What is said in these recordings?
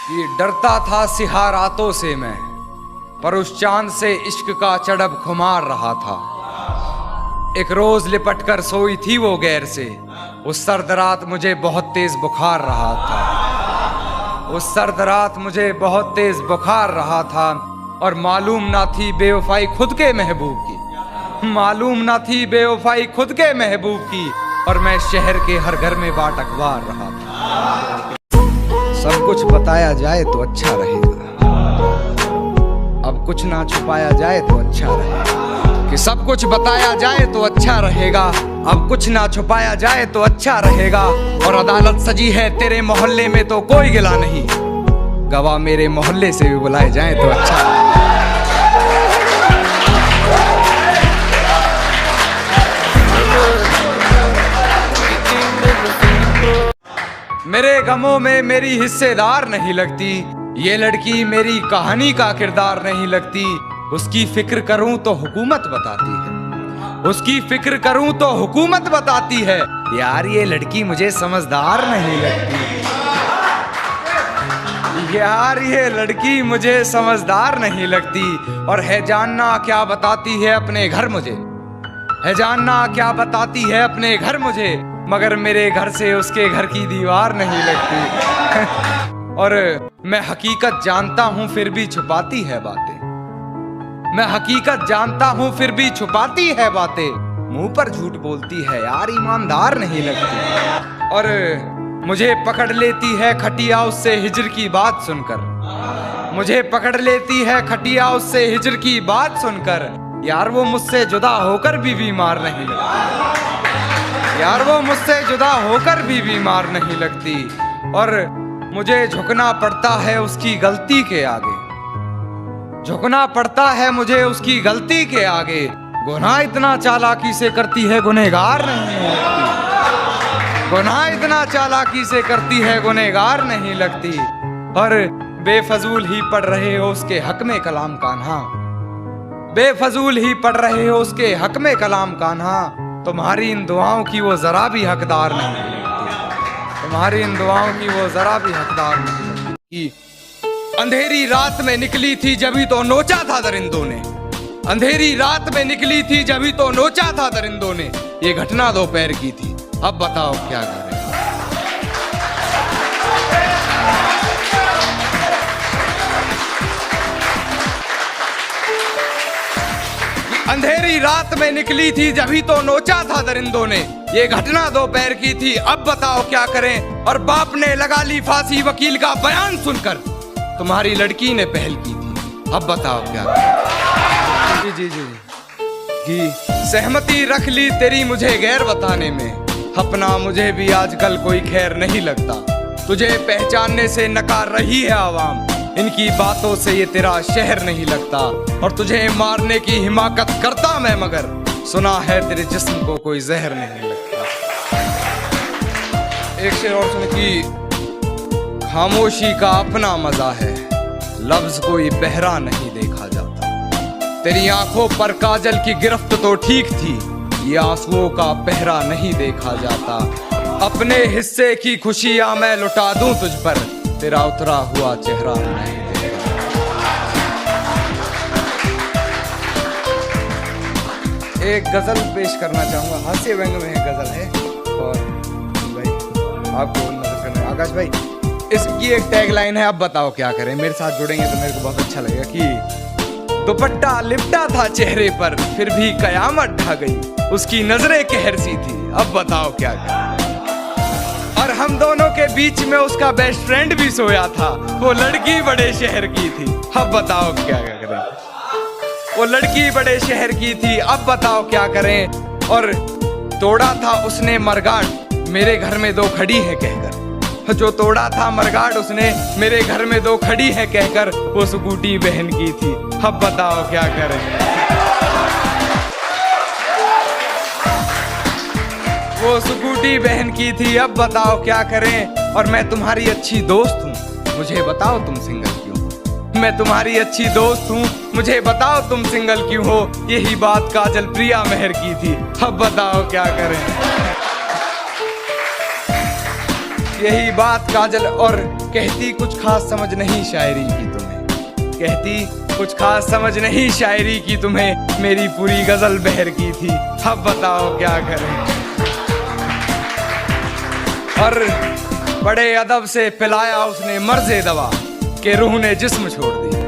कि डरता था सिहा रातों से मैं, पर उस चांद से इश्क का चढ़ब खुमार रहा था। एक रोज लिपट कर सोई थी वो गैर से, उस सर्द रात मुझे बहुत तेज बुखार रहा था। उस सर्द रात मुझे बहुत तेज बुखार रहा था, और मालूम ना थी बेवफाई खुद के महबूब की, मालूम ना थी बेवफाई खुद के महबूब की, और मैं शहर के हर घर में बाट अखबार रहा था। सब कुछ बताया जाए तो अच्छा रहेगा, अब कुछ ना छुपाया जाए तो अच्छा रहेगा। कि सब कुछ बताया जाए तो अच्छा रहेगा, अब कुछ ना छुपाया जाए तो अच्छा रहेगा। और अदालत सजी है तेरे मोहल्ले में तो कोई गिला नहीं, गवाह मेरे मोहल्ले से भी बुलाए जाए तो अच्छा रहेगा। मेरे गमों में मेरी हिस्सेदार नहीं लगती, ये लड़की मेरी कहानी का किरदार नहीं लगती। उसकी फिक्र करूं तो हुकूमत बताती है, उसकी फिक्र करूं तो हुकूमत बताती है। यार ये लड़की मुझे समझदार नहीं लगती, यार ये लड़की मुझे समझदार नहीं लगती। और है जानना क्या बताती है अपने घर मुझे, है जानना क्या बताती है अपने घर मुझे, मगर मेरे घर से उसके घर की दीवार नहीं लगती। और मैं हकीकत जानता हूं फिर भी छुपाती है बातें, मैं हकीकत जानता हूं फिर भी छुपाती है बातें। मुंह पर झूठ बोलती है यार, ईमानदार नहीं लगती। और मुझे पकड़ लेती है खटिया उससे हिजर की बात सुनकर, मुझे पकड़ लेती है खटिया उससे हिजर की बात सुनकर। यार वो मुझसे जुदा होकर भी बीमार नहीं लगती, यार वो मुझसे जुदा होकर भी बीमार नहीं लगती। और मुझे झुकना पड़ता है उसकी गलती के आगे, झुकना पड़ता है मुझे उसकी गलती के आगे। गुनाह इतना चालाकी से करती है गुनहगार नहीं लगती, गुनाह इतना चालाकी से करती है गुनहगार नहीं लगती। और बेफजूल ही पढ़ रहे हो उसके हक में कलाम कान्हा, बेफजूल ही पढ़ रहे हो उसके हक में कलाम कान्हा। तुम्हारी इन दुआओं की वो जरा भी हकदार नहीं लगती, तुम्हारी इन दुआओं की वो जरा भी हकदार नहीं लगती। अंधेरी रात में निकली थी जभी तो नोचा था दरिंदों ने, अंधेरी रात में निकली थी जभी तो नोचा था दरिंदों ने। ये घटना दोपहर की थी, अब बताओ क्या करें। अंधेरी रात में निकली थी जभी तो नोचा था दरिंदों ने, ये घटना दोपहर की थी, अब बताओ क्या करें। और बाप ने लगा ली फांसी वकील का बयान सुनकर, तुम्हारी लड़की ने पहल की थी, अब बताओ क्या करें। जी जी जी जी सहमति रख ली तेरी मुझे गैर बताने में, अपना मुझे भी आजकल कोई खैर नहीं लगता। तुझे पहचानने से नकार रही है आवाम, इनकी बातों से ये तेरा शहर नहीं लगता। और तुझे मारने की हिमाकत करता मैं, मगर सुना है तेरे जिस्म को कोई जहर नहीं लगता। एक शेर और सुन कि खामोशी का अपना मजा है, लफ्ज कोई बहरा नहीं देखा जाता। तेरी आंखों पर काजल की गिरफ्त तो ठीक थी, ये आंसुओं का पहरा नहीं देखा जाता। अपने हिस्से की खुशियां मैं लुटा दूं तुझ पर, तेरा उतरा हुआ चेहरा नहीं देखा। एक गजल पेश करना चाहूंगा, हास्य व्यंग में एक गजल है। और भाई आपको नजर करना आकाश भाई, इसकी एक टैगलाइन है, अब बताओ क्या करें। मेरे साथ जुड़ेंगे तो मेरे को बहुत अच्छा लगेगा। कि दुपट्टा लिपटा था चेहरे पर फिर भी कयामत ढा गई, उसकी नजरें कहर सी थी, अब बताओ क्या करें। और हम दोनों के बीच में उसका बेस्ट फ्रेंड भी सोया था, वो लड़की बड़े शहर की थी, अब बताओ क्या करें। वो लड़की बड़े शहर की थी, अब बताओ क्या करें। और तोड़ा था उसने मरगाट मेरे घर में दो खड़ी है कहकर, जो तोड़ा था मरगाट उसने मेरे घर में दो खड़ी है कहकर, वो स्कूटी बहन की थी, अब बताओ क्या करें। वो स्कूटी बहन की थी, अब बताओ क्या करें। और मैं तुम्हारी अच्छी दोस्त हूँ, मुझे बताओ तुम सिंगल क्यों। मैं तुम्हारी अच्छी दोस्त हूँ, मुझे बताओ तुम सिंगल क्यों हो। यही बात काजल प्रिया मेहर की थी, अब बताओ क्या करें। यही बात काजल और कहती कुछ खास समझ नहीं शायरी की तुम्हें, कहती कुछ खास समझ नहीं शायरी की तुम्हें, मेरी पूरी गजल बहर की थी, अब बताओ क्या करें। और बड़े अदब से पिलाया उसने मर्ज़े दवा के रूह ने जिस्म छोड़ दिया,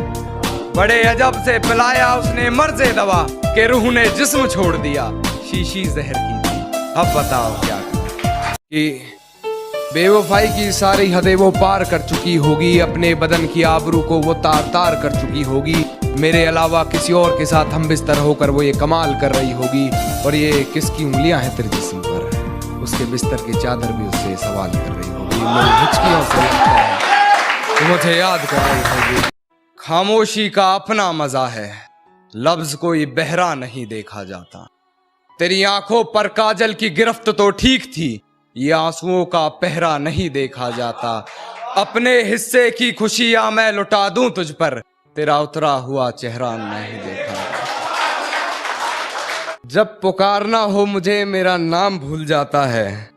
बड़े अजब से पिलाया उसने मर्ज़े दवा के रूह ने जिस्म छोड़ दिया, शीशी जहर की थी, अब बताओ क्या करें। कि बेवफाई की सारी हदें वो पार कर चुकी होगी, अपने बदन की आबरू को वो तार तार कर चुकी होगी, मेरे अलावा किसी और के साथ हम बिस्तर होकर वो ये कमाल कर रही होगी, और ये किसकी उंगलियां हैं तेरे जिस्म पर, उसके बिस्तर की चादर भी उससे सवाल कर रही होगी, मेरी हिचकियों से लगता है तो मुझे याद कर रही होगी। खामोशी का अपना मजा है, लफ्ज कोई बहरा नहीं देखा जाता, तेरी आंखों पर काजल की गिरफ्त तो ठीक थी, ये आंसुओं का पहरा नहीं देखा जाता, अपने हिस्से की खुशियां मैं लुटा दूं तुझ पर, तेरा उतरा हुआ चेहरा नहीं देखा। जब पुकारना हो मुझे मेरा नाम भूल जाता है,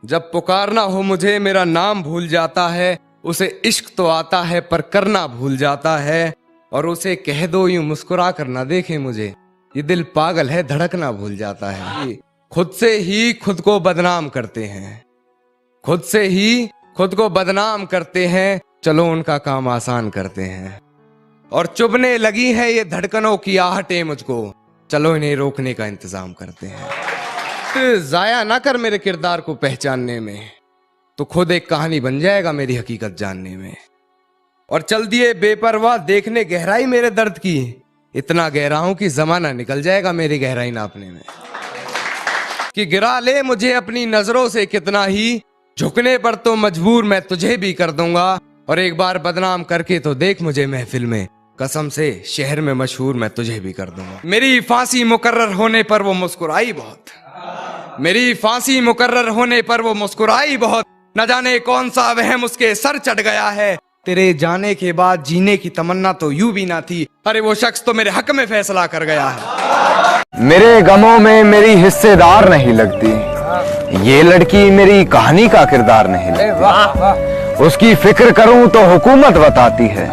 जब पुकारना हो मुझे मेरा नाम भूल जाता है, उसे इश्क तो आता है पर करना भूल जाता है, और उसे कह दो यूं मुस्कुरा कर ना देखे मुझे, ये दिल पागल है धड़कना भूल जाता है। खुद से ही खुद को बदनाम करते हैं, खुद से ही खुद को बदनाम करते हैं, चलो उनका काम आसान करते हैं, और चुभने लगी है ये धड़कनों की आहटें मुझको, चलो इन्हें रोकने का इंतजाम करते हैं। तो जाया ना कर मेरे किरदार को पहचानने में, तो खुद एक कहानी बन जाएगा मेरी हकीकत जानने में, और चल दिए बेपरवाह देखने गहराई मेरे दर्द की, इतना गहरा हूं कि जमाना निकल जाएगा मेरी गहराई नापने में, कि गिरा ले मुझे अपनी नजरों से कितना ही, झुकने पर तो मजबूर मैं तुझे भी कर दूंगा, और एक बार बदनाम करके तो देख मुझे महफिल में, कसम से शहर में मशहूर मैं तुझे भी कर दूंगा। मेरी फांसी मुकर्रर होने पर वो मुस्कुराई बहुत, मेरी फांसी मुकर्रर होने पर वो मुस्कुराई बहुत, न जाने कौन सा वहम उसके सर चढ़ गया है, तेरे जाने के बाद जीने की तमन्ना तो यूं भी ना थी, अरे वो शख्स तो मेरे हक में फैसला कर गया है। मेरे गमों में मेरी हिस्सेदार नहीं लगती, ये लड़की मेरी कहानी का किरदार नहीं लगती, उसकी फिक्र करूं तो हुकूमत बताती है,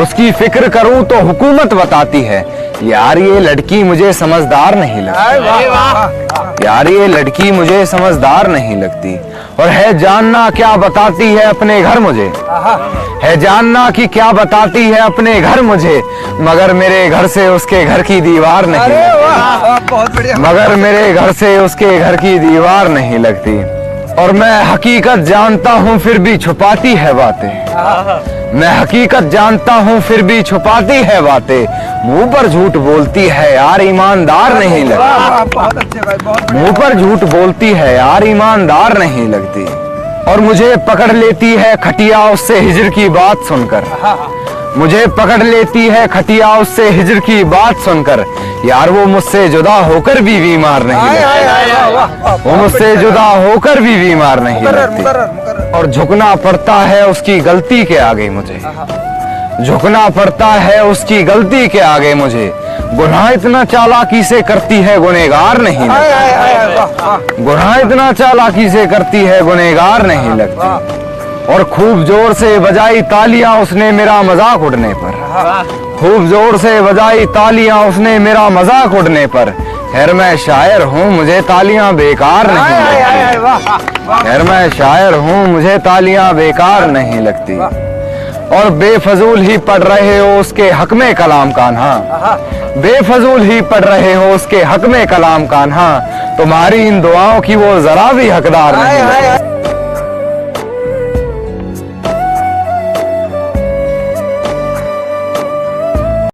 उसकी फिक्र करूं तो हुकूमत बताती है, यार ये लड़की मुझे समझदार नहीं लगती, यार ये लड़की मुझे समझदार नहीं लगती, और है जानना क्या बताती है अपने घर मुझे, है जानना कि क्या बताती है अपने घर मुझे, मगर मेरे घर से उसके घर की दीवार नहीं लगती, मगर मेरे घर से उसके घर की दीवार नहीं लगती, और मैं हकीकत जानता हूँ फिर भी छुपाती है बातें, मैं हकीकत जानता हूँ फिर भी छुपाती है बातें, मुंह पर झूठ बोलती है यार ईमानदार नहीं लगती, मुंह पर झूठ बोलती है यार ईमानदार नहीं लगती, और मुझे पकड़ लेती है खटिया उससे हिजर की बात सुनकर, मुझे पकड़ लेती है खटिया उससे हिजर की बात सुनकर, यार वो मुझसे जुदा होकर भी बीमार नहीं लगती, वो मुझसे जुदा होकर भी बीमार नहीं लगती, और झुकना पड़ता है उसकी गलती के आगे मुझे, झुकना पड़ता है उसकी गलती के आगे मुझे, गुनाह इतना चालाकी से करती है गुनहगार नहीं लगती, गुनाह इतना चालाकी से करती है गुनहगार नहीं लगती, और खूब जोर से बजाई तालियां उसने मेरा मजाक उड़ने पर, खूब जोर से बजाई तालियां उसने मेरा मजाक उड़ने पर, खैर मैं शायर हूँ मुझे तालियां बेकार नहीं लगती, खैर मैं शायर हूँ मुझे तालियां बेकार नहीं लगती, और बेफजूल ही पढ़ रहे हो उसके हक में कलाम कान्हा, बेफजूल ही पढ़ रहे हो उसके हक में कलाम कान्हा, तुम्हारी इन दुआओं की वो जरा भी हकदार नहीं लगती।